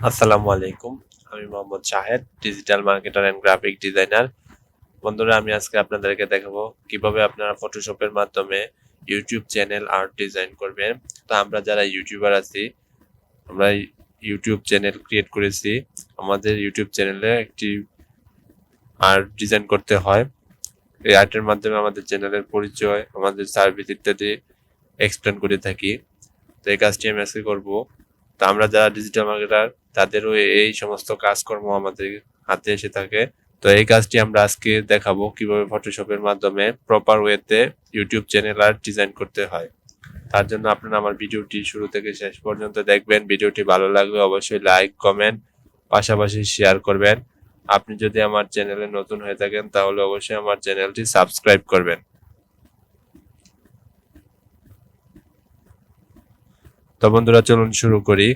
আসসালামু আলাইকুম। আমি Mohammad Shahed, digital marketer and graphic designer. বন্ধুরা, আমি আজকে আপনাদেরকে দেখাবো কিভাবে আপনারা ফটোশপের মাধ্যমে ইউটিউব চ্যানেল আর্ট ডিজাইন করবেন। তো আমরা যারা ইউটিউবার আছি, আমরা ইউটিউব চ্যানেল ক্রিয়েট করেছি। আমাদের ইউটিউব চ্যানেলে একটি আর্ট ডিজাইন করতে হয়। এই আর্টের মাধ্যমে আমাদের চ্যানেলের পরিচয়, আমাদের সার্ভিস ইত্যাদি এক্সপ্লেন করে থাকি। তো এই কাজটি আমি আজকে করবো। তো আমরা যারা ডিজিটাল মার্কেটার, তাদেরও এই সমস্ত কাজকর্ম আমাদের হাতে এসে থাকে। তো এই কাজটি আমরা আজকে দেখাবো কিভাবে ফটোশপের মাধ্যমে প্রপার ওয়েতে ইউটিউব চ্যানেল আর ডিজাইন করতে হয়। তার জন্য আপনারা আমার ভিডিওটি শুরু থেকে শেষ পর্যন্ত দেখবেন। ভিডিওটি ভালো লাগলে অবশ্যই লাইক, কমেন্ট, পাশাপাশি শেয়ার করবেন। আপনি যদি আমার চ্যানেলে নতুন হয়ে থাকেন তাহলে অবশ্যই আমার চ্যানেলটি সাবস্ক্রাইব করবেন। তো বন্ধুরা, চলুন শুরু করি।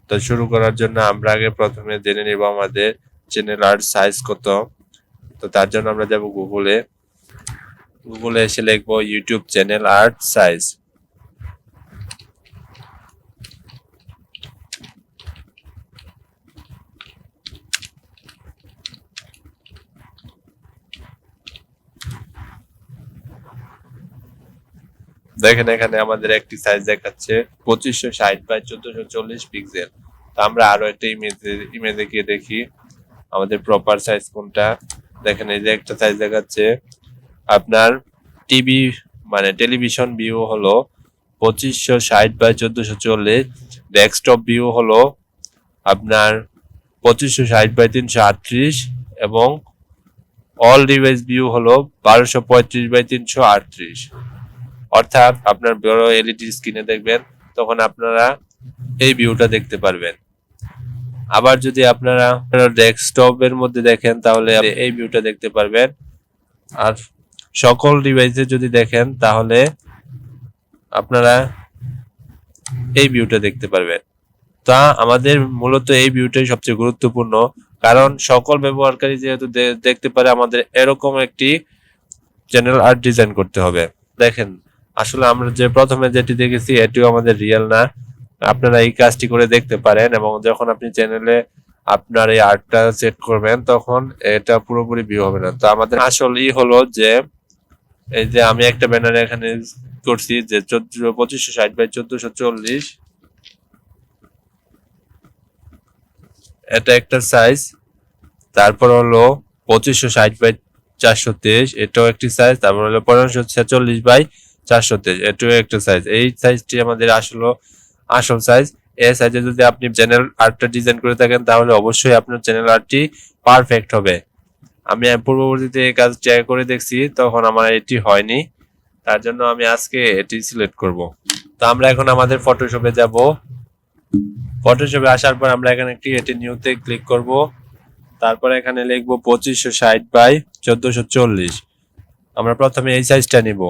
তো শুরু করার জন্য আমরা আগে প্রথমে জেনে নিব আমাদের চ্যানেল আর্ট সাইজ কত। তো তার জন্য আমরা যাব গুগলে এসে লিখবো ইউটিউব চ্যানেল আর্ট সাইজ। দেখেন, এখানে আমাদের একটি সাইজ দেখাচ্ছে 2560 বাই 1440 পিক্সেল। তো আমরা আরো একটা ইমেজে গিয়ে দেখি আমাদের প্রপার সাইজ কোনটা। দেখেন, এই যে একটা সাইজ দেখাচ্ছে আপনার টিভি মানে টেলিভিশন ভিউ হলো 2560 বাই 1440, ডেস্কটপ ভিউ হলো আপনার 2560 বাই 338 এবং অল ডিভাইস ভিউ হলো 1235 বাই 338। অর্থাৎ আপনার বড় এলইডি স্ক্রিনে দেখবেন, তখন আপনারা এই ভিউটা দেখতে পারবেন। আবার যদি আপনারা ডেস্কটপের মধ্যে দেখেন তাহলে এই ভিউটা দেখতে পারবেন। আর সকল ডিভাইসে যদি দেখেন তাহলে আপনারা এই ভিউটা দেখতে পারবেন। তা আমাদের মূলত এই ভিউটাই সবচেয়ে গুরুত্বপূর্ণ, কারণ সকল ব্যবহারকারী যেহেতু দেখতে পারে, আমাদের এরকম একটি চ্যানেল আর্ট ডিজাইন করতে হবে। দেখেন, আসলে আমরা যে প্রথমে যেটি দেখেছি এটিও আমাদের রিয়েল না। আপনারা এই কাজটি করে দেখতে পারেন এবং যখন আপনি চ্যানেলে আপনার এই আর্টটা সেট করবেন তখন এটা পুরোপুরি ভিউ হবে না। তো আমাদের আসলেই হলো যে এই যে আমি একটা ব্যানারে এখানে করছি যে 2560 বাই 1440, এটা একটা সাইজ। তারপর হলো 2560 বাই 423, এটাও একটি সাইজ। তারপর হলো 1546 বাই 423, এটাও একটা সাইজ। এই সাইজটি আমাদের আসল সাইজ। এই সাইজে যদি আপনি চ্যানেল আর্টটা ডিজাইন করে থাকেন তাহলে অবশ্যই আপনার চ্যানেল আর্টটি পারফেক্ট হবে। আমি পূর্ববর্তীতে এই কাজ ট্রাই করে দেখছি, তখন আমার এটি হয়নি। তার জন্য আমি আজকে এটি সিলেক্ট করব। তো আমরা এখন আমাদের ফটোশপে যাব। ফটোশপে আসার পর আমরা এখানে ক্রিয়েট নিউতে ক্লিক করব। তারপর এখানে লিখবো 2560 বাই 1440। আমরা প্রথমে এই সাইজটা নিব।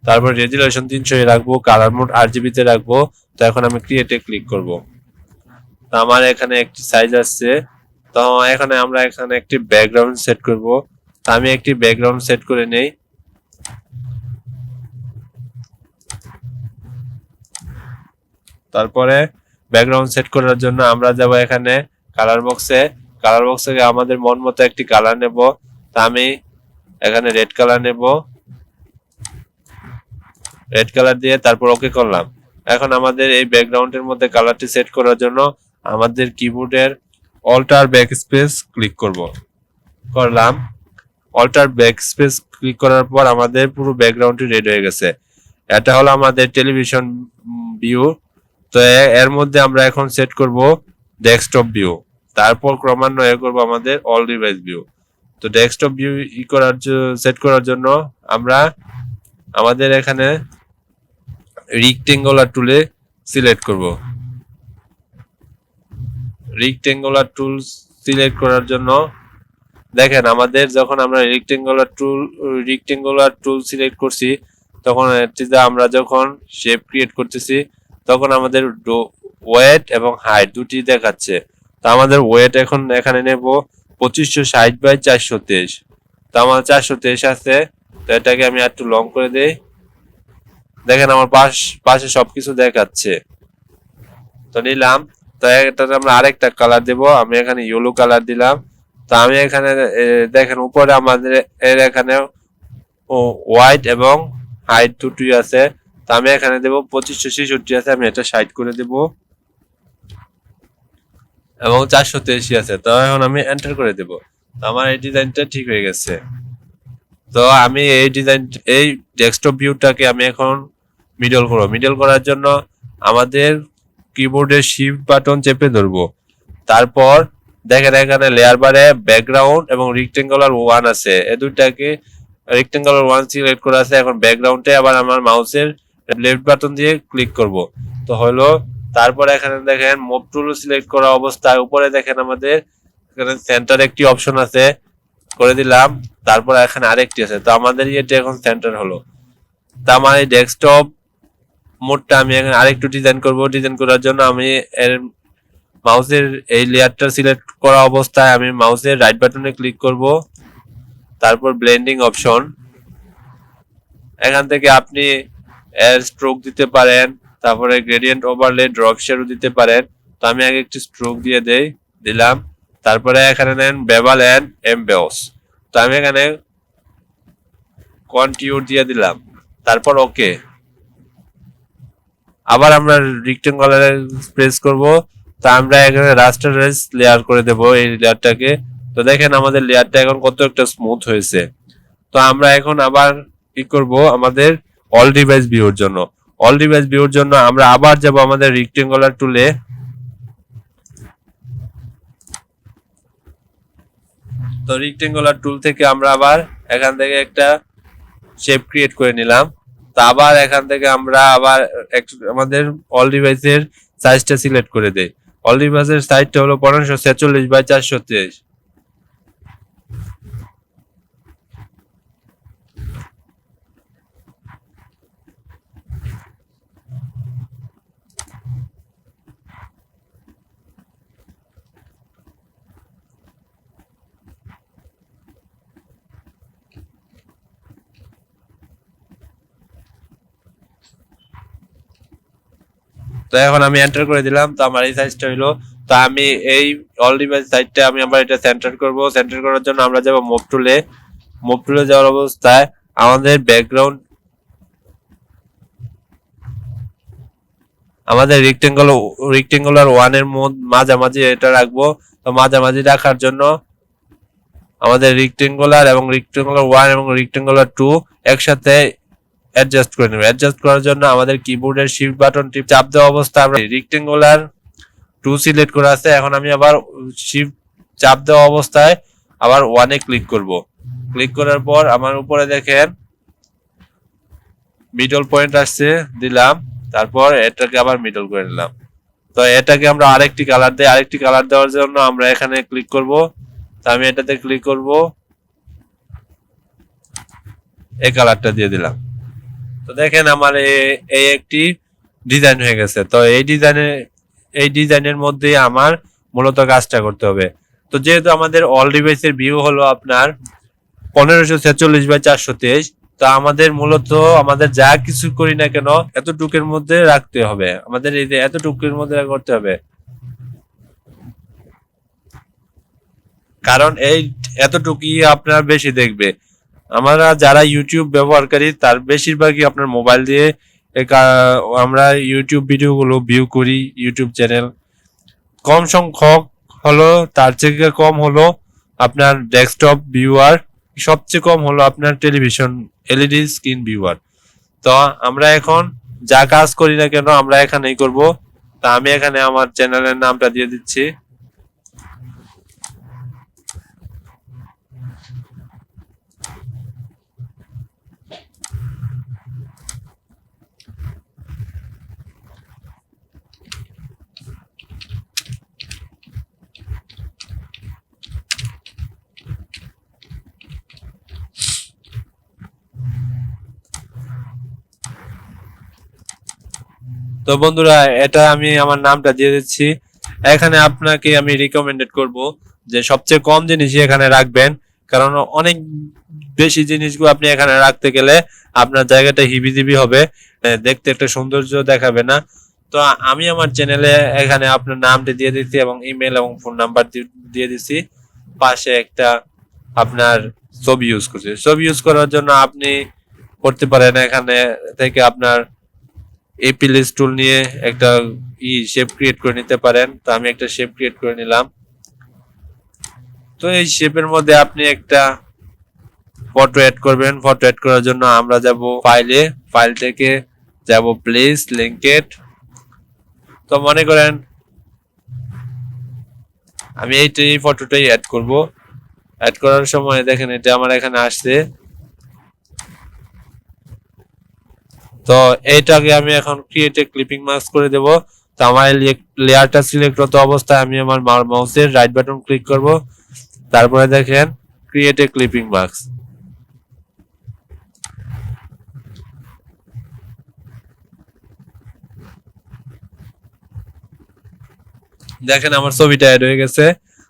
তারপর রেজুলেশন 300 এ রাখবো, কালার মোড RGB তে রাখবো। তো এখন আমি ক্রিয়েটে ক্লিক করব। তো আমার এখানে একটি সাইজ আসছে। তো আমরা এখানে একটি ব্যাকগ্রাউন্ড সেট করব। তো আমি একটি ব্যাকগ্রাউন্ড সেট করে নেই। তারপরে ব্যাকগ্রাউন্ড সেট করার জন্য আমরা যাব এখানে কালার বক্সে। কালার বক্স থেকে আমাদের মন মতো একটি কালার নেব। তা আমি এখানে রেড কালার নেব। রেড কালার দিয়ে তারপর ওকে করলাম। এখন আমাদের এই ব্যাকগ্রাউন্ডের মধ্যে কালারটি সেট করার জন্য আমাদের কিবোর্ডের অল্টার ব্যাকস্পেস ক্লিক করলাম। অল্টার ব্যাকস্পেস ক্লিক করার পর আমাদের পুরো ব্যাকগ্রাউন্ডটি রেড হয়ে গেছে। এটা হলো আমাদের টেলিভিশন ভিউ। তো এর মধ্যে আমরা এখন সেট করব ডেস্কটপ ভিউ। তারপর ক্রমান্বয়ে করব আমাদের অল ডিভাইস ভিউ। তো ডেস্কটপ ভিউ সেট করার জন্য আমরা আমাদের এখানে রেক্টেঙ্গুলার টুলে সিলেক্ট করব। রেক্টেঙ্গুলার টুল সিলেক্ট করার জন্য দেখেন, আমাদের যখন আমরা রেক্টেঙ্গুলার টুল সিলেক্ট করছি তখন এটিতে আমরা যখন শেপ ক্রিয়েট করতেছি তখন আমাদের ওয়েট এবং হাইট দুটি দেখাচ্ছে। তো আমাদের ওয়েট এখন এখানে নেব 2560/423। তো আমার 423 আছে। তো এটাকে আমি একটু লং করে দেই। দেখেন আমার পাশে সবকিছু দেখাচ্ছে। তো নিলাম। তো এটাতে আমরা আরেকটা কালার দেব। আমি এখানে ইয়েলো কালার দিলাম। তো আমি এখানে দেখেন উপরে আমাদের এর এখানে হোয়াইট এবং হাইট দুটোই আছে। তো আমি এখানে দেব 2566 আছে, আমি এটা 60 করে দেব এবং 483 আছে। তো এখন আমি এন্টার করে দেব। তো আমার এই ডিজাইনটা ঠিক হয়ে গেছে। তো আমি এই ডেস্কটপ ভিউটাকে আমি এখন মিডল করার জন্য আমাদের কিবোর্ডের শিফট বাটন চেপে ধরবো। তারপর দেখেন এখানে লেয়ার বারে ব্যাকগ্রাউন্ড এবং রেক্টেঙ্গুলার 1 আছে। এই দুইটাকে রেক্টেঙ্গুলার 1 সিলেক্ট করা আছে। এখন ব্যাকগ্রাউন্ডে আবার আমার মাউসের লেফট বাটন দিয়ে ক্লিক করব। তো হলো। তারপর এখানে দেখেন মুভ টুল সিলেক্ট করা অবস্থায় উপরে দেখেন আমাদের এখানে সেন্টার একটি অপশন আছে, করে দিলাম। তারপর এখানে আরেকটি আছে। তো আমাদের এটা এখন সেন্টার হলো। তো আমার এই ডেস্কটপ মোডটা আমি এখন আরেকটু ডিজাইন করব। ডিজাইন করার জন্য আমি এর মাউসের এই লেয়ারটা সিলেক্ট করা অবস্থায় আমি মাউসের রাইট বাটনে ক্লিক করব। তারপর ব্লেন্ডিং অপশন, এখান থেকে আপনি এর স্ট্রোক দিতে পারেন, তারপরে গ্রেডিয়েন্ট ওভারলে ড্রপ শেডো দিতে পারেন। তো আমি আগে একটু স্ট্রোক দিয়ে দিলাম। তারপরে এখানে নেন বেভাল এন্ড এমবস। তো আমি এখানে কন্টিনিউ দিয়ে দিলাম। তারপর ওকে। আবার আমরা রেক্টেঙ্গুলারে প্রেস করব। তো আমরা এখানে রাস্টারাইজ লেয়ার করে দেব এই লেয়ারটাকে। তো দেখেন আমাদের লেয়ারটা এখন কত একটা স্মুথ হয়েছে। তো আমরা এখন আবার কি করব, আমাদের অল ডিভাইস ভিউর জন্য আমরা আবার যাব আমাদের রেক্টেঙ্গুলার টুলে। তো রেক্টেঙ্গুলার টুল থেকে আমরা আবার এখান থেকে একটা শেপ ক্রিয়েট করে নিলাম। তো আবার এখান থেকে আমরা আবার আমাদের অল ডিভাইসের সাইজটা সিলেক্ট করে দেই। অল ডিভাইসের সাইজটা হলো 1546/423। তো এখন আমি এন্টার করে দিলাম। তো আমার এই সাইজটা হলো। তো আমি এই অল ডিভাইস সাইজটা আমি আবার এটা সেন্টার করব। সেন্টার করার জন্য আমরা যাব মুভ টুলে যাওয়ার অবস্থায় আমাদের রেক্টেঙ্গুলার 1 এর মাঝামাঝি এটা রাখবো। তো মাঝামাঝি রাখার জন্য আমাদের রেক্টেঙ্গুলার 1 এবং রেক্টেঙ্গুলার 2 একসাথে অ্যাডজাস্ট করে নেব। অ্যাডজাস্ট করার জন্য আমাদের কিবোর্ডের শিফট বাটন চাপ দেওয়া অবস্থায় আমরা রেক্টেঙ্গুলার 2 সিলেক্ট করা আছে। এখন আমি আবার শিফট চাপ দেওয়া অবস্থায় আবার 1 এ ক্লিক করব। ক্লিক করার পর আমার উপরে দেখেন মিডল পয়েন্ট আসছে, দিলাম। তারপর এটাকে আবার মিডল করে নিলাম। তো এটাকে আমরা আরেকটি কালার দেওয়ার জন্য আমরা এখানে ক্লিক করব। তো আমি এটাতে ক্লিক করব, এই কালারটা দিয়ে দিলাম। তো দেখেন আমার এই একটি ডিজাইন হয়ে গেছে। তো এই ডিজাইনের মধ্যে আমার মূলত কাজটা করতে হবে। তো যেহেতু আমাদের অল ডিভাইসের ভিউ হলো আপনার 1546/423, তো আমাদের মূলত আমাদের যা কিছু করি না কেন এতটুকের মধ্যে রাখতে হবে। আমাদের এই যে এতটুকুর মধ্যে করতে হবে, কারণ এই এতটুকুই আপনার বেশি দেখবে। আমরা যারা ইউটিউব ব্যবহারকারী তার বেশিরভাগই আপনার মোবাইল দিয়ে আমরা ইউটিউব ভিডিওগুলো ভিউ করি। ইউটিউব চ্যানেল কম সংখ্যক হলো, তার থেকে কম হলো আপনার ডেস্কটপ ভিউয়ার, সবচেয়ে কম হলো আপনার টেলিভিশন এলইডি স্ক্রিন ভিউয়ার। তো আমরা এখন যা কাজ করি না কেন আমরা এখানেই করব। তা আমি এখানে আমার চ্যানেলের নামটা দিয়ে দিচ্ছি। তো বন্ধুরা এটা আমি আমার নামটা দিয়ে দিচ্ছি। এখানে আপনাকে আমি রিকমেন্ডেড করব যে সবচেয়ে কম জিনিসই এখানে রাখবেন, কারণ অনেক বেশি জিনিসগুলো আপনি এখানে রাখতে গেলে আপনার জায়গাটা হিবিজিবি হবে, দেখতে একটা সৌন্দর্য দেখাবে না। তো আমি আমার চ্যানেলে এখানে আপনার নামটা দিয়ে দিচ্ছি এবং ইমেল এবং ফোন নাম্বার দিয়ে দিচ্ছি। পাশে একটা আপনার ছবি ইউজ করছি। ছবি ইউজ করার জন্য আপনি করতে পারেন এখানে থেকে আপনার এপিলেস টুল নিয়ে একটা শেপ ক্রিয়েট করে নিতে পারেন। তো আমি একটা শেপ ক্রিয়েট করে নিলাম। তো এই শেপের মধ্যে আপনি একটা ফটো অ্যাড করবেন। ফটো অ্যাড করার জন্য আমরা যাব ফাইলে, ফাইল থেকে যাব প্লেস লিঙ্কেড। তো মনে করেন আমি এই ফটোটাই অ্যাড করব। অ্যাড করার সময় দেখেন এটা আমার এখানে আসছে। তো এইটাকে আমি এখন ক্রিয়েট এ ক্লিপিং মাস্ক করে দেব। তো আমার লেয়ারটা সিলেক্ট করতে অবস্থায় আমি আমার মাউসের রাইট বাটন ক্লিক করব, তারপরে দেখেন ক্রিয়েট এ ক্লিপিং মাস্ক। দেখেন আমার ছবিটা অ্যাড হয়ে গেছে।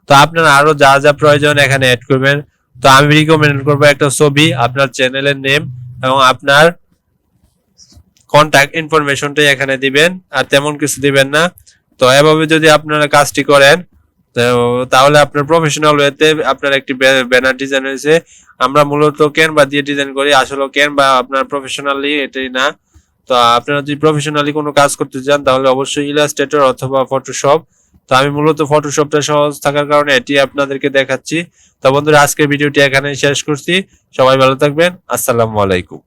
তো আপনারা আরো যা যা প্রয়োজন এখানে অ্যাড করবেন। তো আমি রিকমেন্ড করব একটা ছবি, আপনার চ্যানেলের নেম এবং আপনার কন্টাক্ট ইনফরমেশনটাই এখানে দিবেন, আর তেমন কিছু দিবেন না। তো এভাবে যদি আপনারা কাজটি করেন তাহলে আপনার প্রফেশনাল ওয়েতে আপনার একটি ব্যানার ডিজাইন হয়েছে। আমরা মূলত ক্যানভা দিয়ে ডিজাইন করি, আসলে ক্যানভা আপনার প্রফেশনালি এটাই না। তো আপনারা যদি প্রফেশনালি কোনো কাজ করতে চান তাহলে অবশ্যই ইলাস্ট্রেটর অথবা ফটোশপ। তো আমি মূলত ফটোশপটা সহজ থাকার কারণে এটি আপনাদেরকে দেখাচ্ছি। তো বন্ধুরা আজকের ভিডিওটি এখানে শেষ করছি। সবাই ভালো থাকবেন। আসসালামু আলাইকুম।